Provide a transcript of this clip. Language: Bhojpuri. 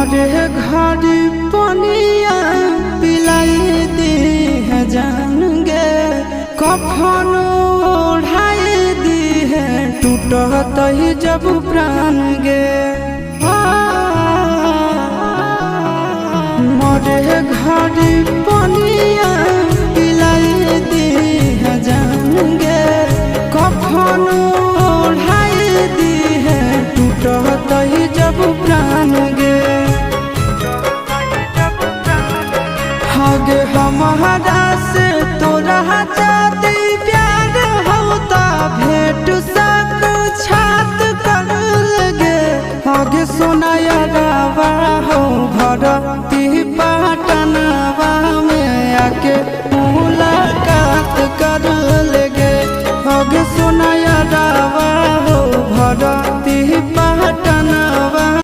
मोरे घर पनिया पिलाई दी है जान गे, कफन ओढ़ाई दी है टूटत ही जब प्राण गे। मोरे घर पनिया पिलाई दी है जान गे, कफन ओढ़ाई दी है टूटत ही जब प्राण गे। हगे हमारा से तोरा जाती प्यार होता भेंट सक छात कर लगे। हगे सोनाया रावा हो भरती